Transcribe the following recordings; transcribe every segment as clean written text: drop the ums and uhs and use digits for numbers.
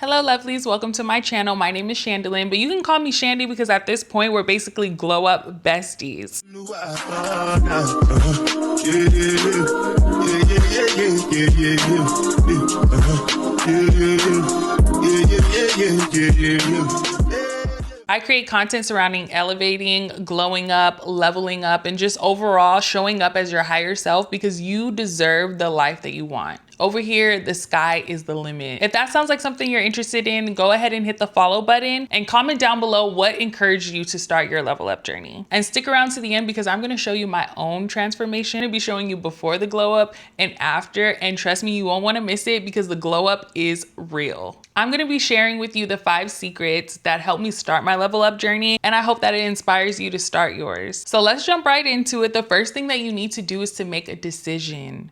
Hello lovelies, welcome to my channel. My name is Shandalyn, but you can call me Shandy because at this point we're basically glow up besties. I create content surrounding elevating, glowing up, leveling up, and just overall showing up as your higher self because you deserve the life that you want. Over here, the sky is the limit. If that sounds like something you're interested in, go ahead and hit the follow button and comment down below what encouraged you to start your level up journey. And stick around to the end because I'm gonna show you my own transformation. I'll be showing you before the glow up and after, and trust me, you won't wanna miss it because the glow up is real. I'm gonna be sharing with you the 5 secrets that helped me start my level up journey, and I hope that it inspires you to start yours. So let's jump right into it. The first thing that you need to do is to make a decision.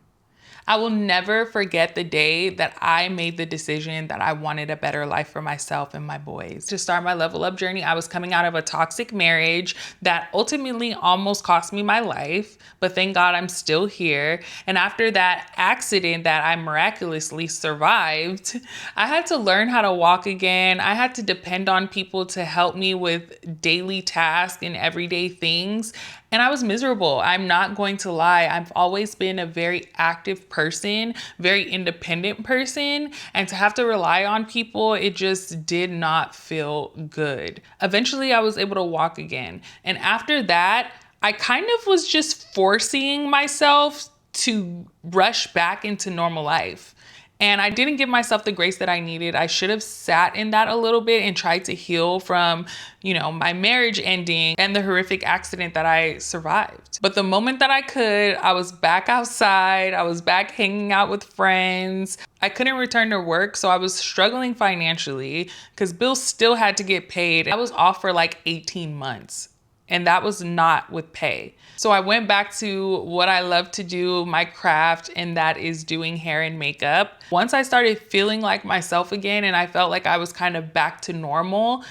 I will never forget the day that I made the decision that I wanted a better life for myself and my boys. To start my level up journey, I was coming out of a toxic marriage that ultimately almost cost me my life, but thank God I'm still here. And after that accident that I miraculously survived, I had to learn how to walk again. I had to depend on people to help me with daily tasks and everyday things. And I was miserable. I'm not going to lie. I've always been a very active person, very independent person. And to have to rely on people, it just did not feel good. Eventually, I was able to walk again. And after that, I kind of was just forcing myself to rush back into normal life. And I didn't give myself the grace that I needed. I should have sat in that a little bit and tried to heal from, my marriage ending and the horrific accident that I survived. But the moment that I could, I was back outside. I was back hanging out with friends. I couldn't return to work, so I was struggling financially because bills still had to get paid. I was off for like 18 months. And that was not with pay. So I went back to what I love to do, my craft, and that is doing hair and makeup. Once I started feeling like myself again and I felt like I was kind of back to normal,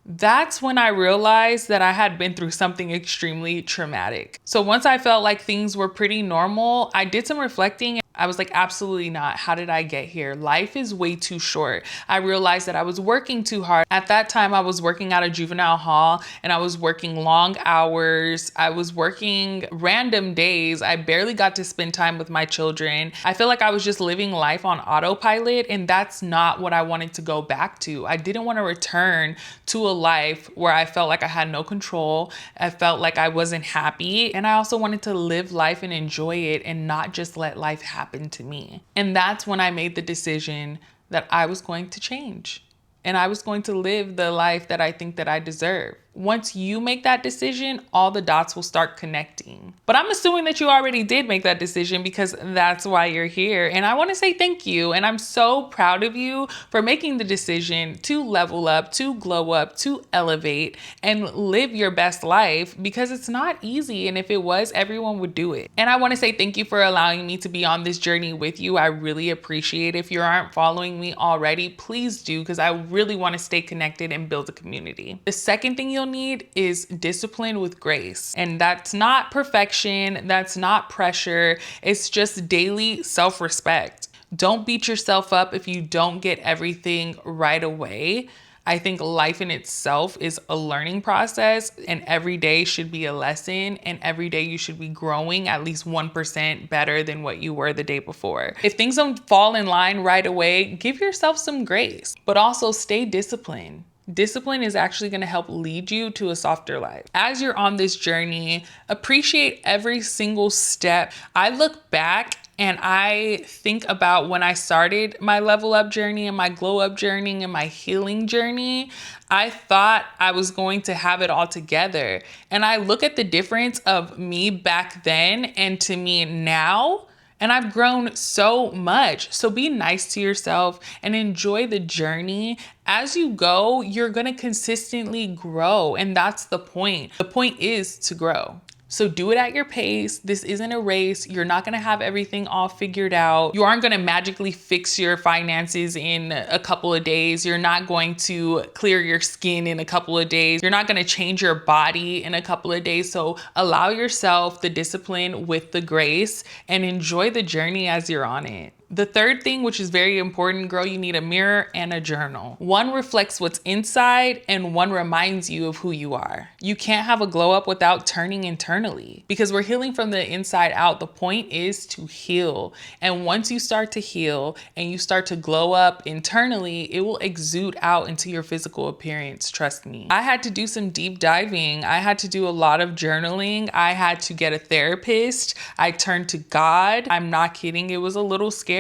that's when I realized that I had been through something extremely traumatic. So once I felt like things were pretty normal, I did some reflecting. I was like, absolutely not. How did I get here? Life is way too short. I realized that I was working too hard. At that time, I was working at a juvenile hall and I was working long hours. I was working random days. I barely got to spend time with my children. I feel like I was just living life on autopilot, and that's not what I wanted to go back to. I didn't want to return to a life where I felt like I had no control. I felt like I wasn't happy. And I also wanted to live life and enjoy it and not just let life happen to me. And that's when I made the decision that I was going to change and I was going to live the life that I think that I deserve. Once you make that decision, all the dots will start connecting. But I'm assuming that you already did make that decision because that's why you're here. And I want to say thank you. And I'm so proud of you for making the decision to level up, to glow up, to elevate and live your best life because it's not easy. And if it was, everyone would do it. And I want to say thank you for allowing me to be on this journey with you. I really appreciate it. If you aren't following me already, please do because I really want to stay connected and build a community. The second thing you'll need is discipline with grace. And that's not perfection. That's not pressure. It's just daily self-respect. Don't beat yourself up if you don't get everything right away. I think life in itself is a learning process and every day should be a lesson and every day you should be growing at least 1% better than what you were the day before. If things don't fall in line right away, give yourself some grace, but also stay disciplined. Discipline is actually going to help lead you to a softer life. As you're on this journey, appreciate every single step. I look back and I think about when I started my level up journey and my glow up journey and my healing journey. I thought I was going to have it all together. And I look at the difference of me back then and to me now. And I've grown so much. So be nice to yourself and enjoy the journey. As you go, you're going to consistently grow. And that's the point. The point is to grow. So do it at your pace. This isn't a race. You're not going to have everything all figured out. You aren't going to magically fix your finances in a couple of days. You're not going to clear your skin in a couple of days. You're not going to change your body in a couple of days. So allow yourself the discipline with the grace and enjoy the journey as you're on it. The third thing, which is very important, girl, you need a mirror and a journal. One reflects what's inside and one reminds you of who you are. You can't have a glow up without turning internally because we're healing from the inside out. The point is to heal. And once you start to heal and you start to glow up internally, it will exude out into your physical appearance. Trust me. I had to do some deep diving. I had to do a lot of journaling. I had to get a therapist. I turned to God. I'm not kidding. It was a little scary.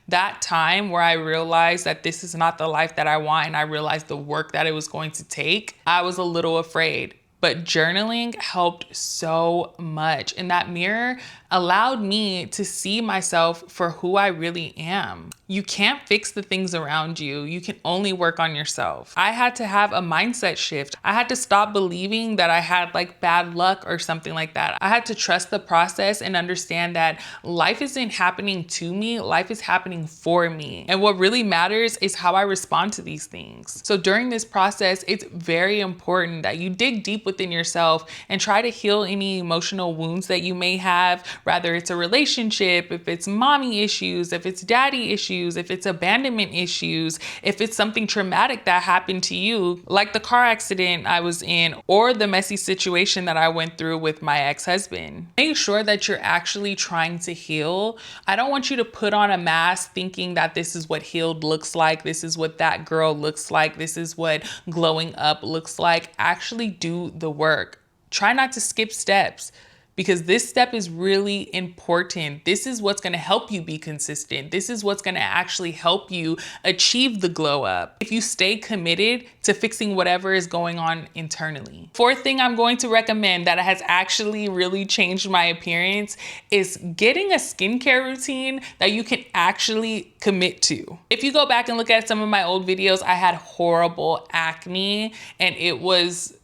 That time where I realized that this is not the life that I want and I realized the work that it was going to take, I was a little afraid. But journaling helped so much. And that mirror allowed me to see myself for who I really am. You can't fix the things around you. You can only work on yourself. I had to have a mindset shift. I had to stop believing that I had like bad luck or something like that. I had to trust the process and understand that life isn't happening to me. Life is happening for me. And what really matters is how I respond to these things. So during this process, it's very important that you dig deep within yourself and try to heal any emotional wounds that you may have, whether it's a relationship, if it's mommy issues, if it's daddy issues, if it's abandonment issues, if it's something traumatic that happened to you, like the car accident I was in or the messy situation that I went through with my ex-husband. Make sure that you're actually trying to heal. I don't want you to put on a mask thinking that this is what healed looks like, this is what that girl looks like, this is what glowing up looks like. Actually do the work. Try not to skip steps, because this step is really important. This is what's gonna help you be consistent. This is what's gonna actually help you achieve the glow up if you stay committed to fixing whatever is going on internally. Fourth thing I'm going to recommend that has actually really changed my appearance is getting a skincare routine that you can actually commit to. If you go back and look at some of my old videos, I had horrible acne and it was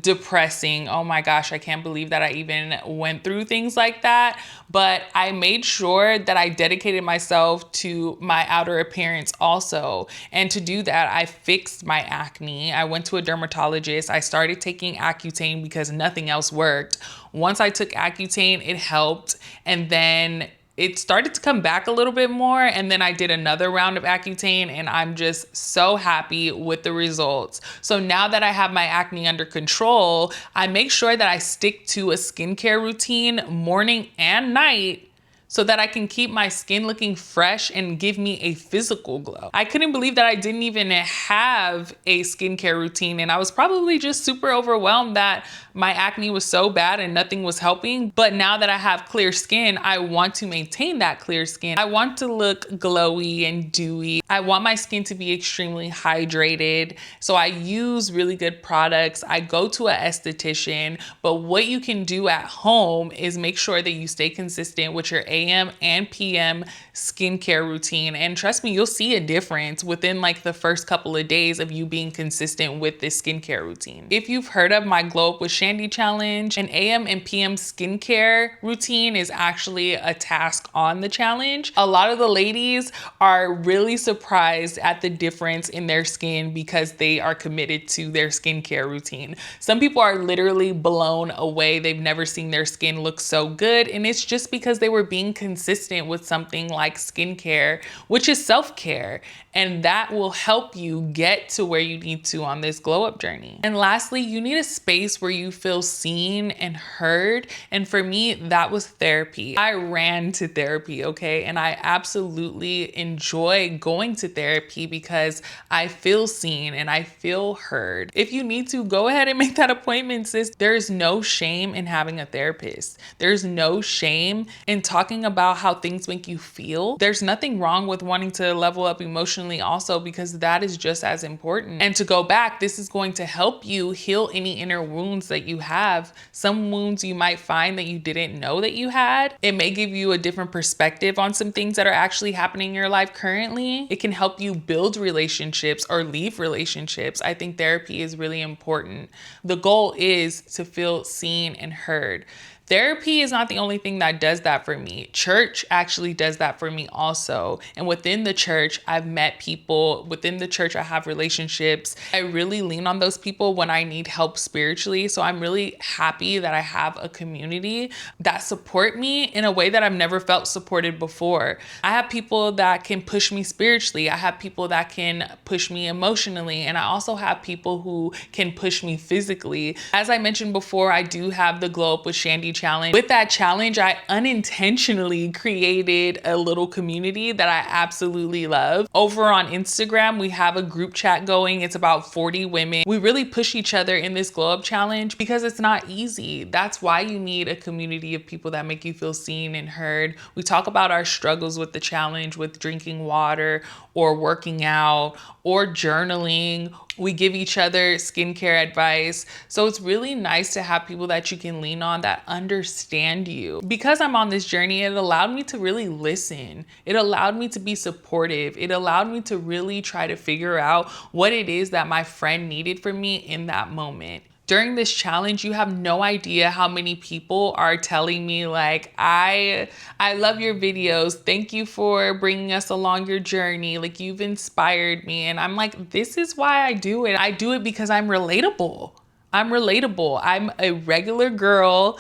depressing. Oh my gosh, I can't believe that I even went through things like that. But I made sure that I dedicated myself to my outer appearance also. And to do that, I fixed my acne. I went to a dermatologist. I started taking Accutane because nothing else worked. Once I took Accutane, it helped. And then it started to come back a little bit more. And then I did another round of Accutane and I'm just so happy with the results. So now that I have my acne under control, I make sure that I stick to a skincare routine morning and night so that I can keep my skin looking fresh and give me a physical glow. I couldn't believe that I didn't even have a skincare routine, and I was probably just super overwhelmed that my acne was so bad and nothing was helping. But now that I have clear skin, I want to maintain that clear skin. I want to look glowy and dewy. I want my skin to be extremely hydrated. So I use really good products. I go to an esthetician, but what you can do at home is make sure that you stay consistent with your AM and PM skincare routine. And trust me, you'll see a difference within like the first couple of days of you being consistent with this skincare routine. If you've heard of my Glow Up with Shandy challenge, an AM and PM skincare routine is actually a task on the challenge. A lot of the ladies are really surprised at the difference in their skin because they are committed to their skincare routine. Some people are literally blown away. They've never seen their skin look so good. And it's just because they were being consistent with something like skincare, which is self-care. And that will help you get to where you need to on this glow up journey. And lastly, you need a space where you feel seen and heard. And for me, that was therapy. I ran to therapy, okay? And I absolutely enjoy going to therapy because I feel seen and I feel heard. If you need to, go ahead and make that appointment, sis. There's no shame in having a therapist. There's no shame in talking about how things make you feel. There's nothing wrong with wanting to level up emotionally also, because that is just as important. And to go back, this is going to help you heal any inner wounds that you have. Some wounds you might find that you didn't know that you had. It may give you a different perspective on some things that are actually happening in your life currently. It can help you build relationships or leave relationships. I think therapy is really important. The goal is to feel seen and heard. Therapy is not the only thing that does that for me. Church actually does that for me also. And within the church, I've met people. Within the church, I have relationships. I really lean on those people when I need help spiritually. So I'm really happy that I have a community that support me in a way that I've never felt supported before. I have people that can push me spiritually. I have people that can push me emotionally. And I also have people who can push me physically. As I mentioned before, I do have the Glow Up with Shandy challenge. With that challenge, I unintentionally created a little community that I absolutely love. Over on Instagram, we have a group chat going. It's about 40 women. We really push each other in this Glow Up challenge because it's not easy. That's why you need a community of people that make you feel seen and heard. We talk about our struggles with the challenge, with drinking water or working out or journaling. We give each other skincare advice. So it's really nice to have people that you can lean on that understand you. Because I'm on this journey, it allowed me to really listen. It allowed me to be supportive. It allowed me to really try to figure out what it is that my friend needed from me in that moment. During this challenge, you have no idea how many people are telling me like, I love your videos. Thank you for bringing us along your journey. Like, you've inspired me. And I'm like, this is why I do it. I do it because I'm relatable. I'm relatable. I'm a regular girl.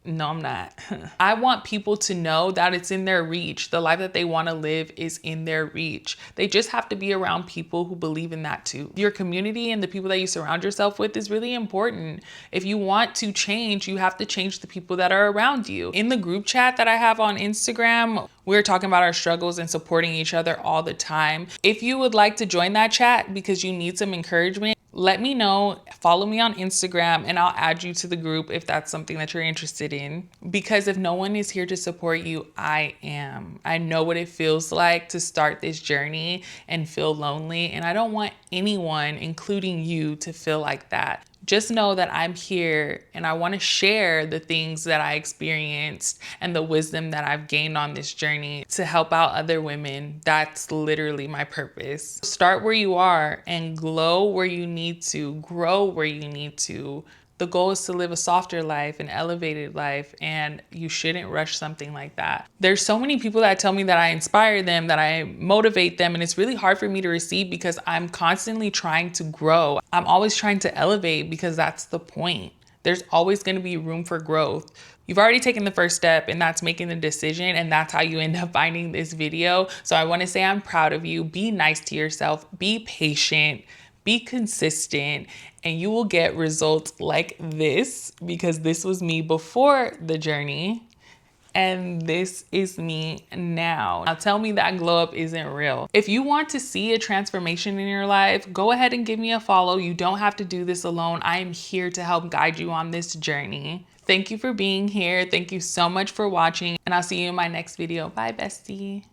No, I'm not. I want people to know that it's in their reach. The life that they want to live is in their reach. They just have to be around people who believe in that too. Your community and the people that you surround yourself with is really important. If you want to change, you have to change the people that are around you. In the group chat that I have on Instagram, we're talking about our struggles and supporting each other all the time. If you would like to join that chat because you need some encouragement, let me know. Follow me on Instagram and I'll add you to the group if that's something that you're interested in. Because if no one is here to support you, I am. I know what it feels like to start this journey and feel lonely. And I don't want anyone, including you, to feel like that. Just know that I'm here and I want to share the things that I experienced and the wisdom that I've gained on this journey to help out other women. That's literally my purpose. Start where you are and glow where you need to, grow where you need to. The goal is to live a softer life, an elevated life, and you shouldn't rush something like that. There's so many people that tell me that I inspire them, that I motivate them, and it's really hard for me to receive because I'm constantly trying to grow. I'm always trying to elevate because that's the point. There's always going to be room for growth. You've already taken the first step, and that's making the decision, and that's how you end up finding this video. So I want to say I'm proud of you. Be nice to yourself. Be patient. Be consistent, and you will get results like this, because this was me before the journey and this is me now. Now tell me that glow up isn't real. If you want to see a transformation in your life, go ahead and give me a follow. You don't have to do this alone. I am here to help guide you on this journey. Thank you for being here. Thank you so much for watching, and I'll see you in my next video. Bye, bestie.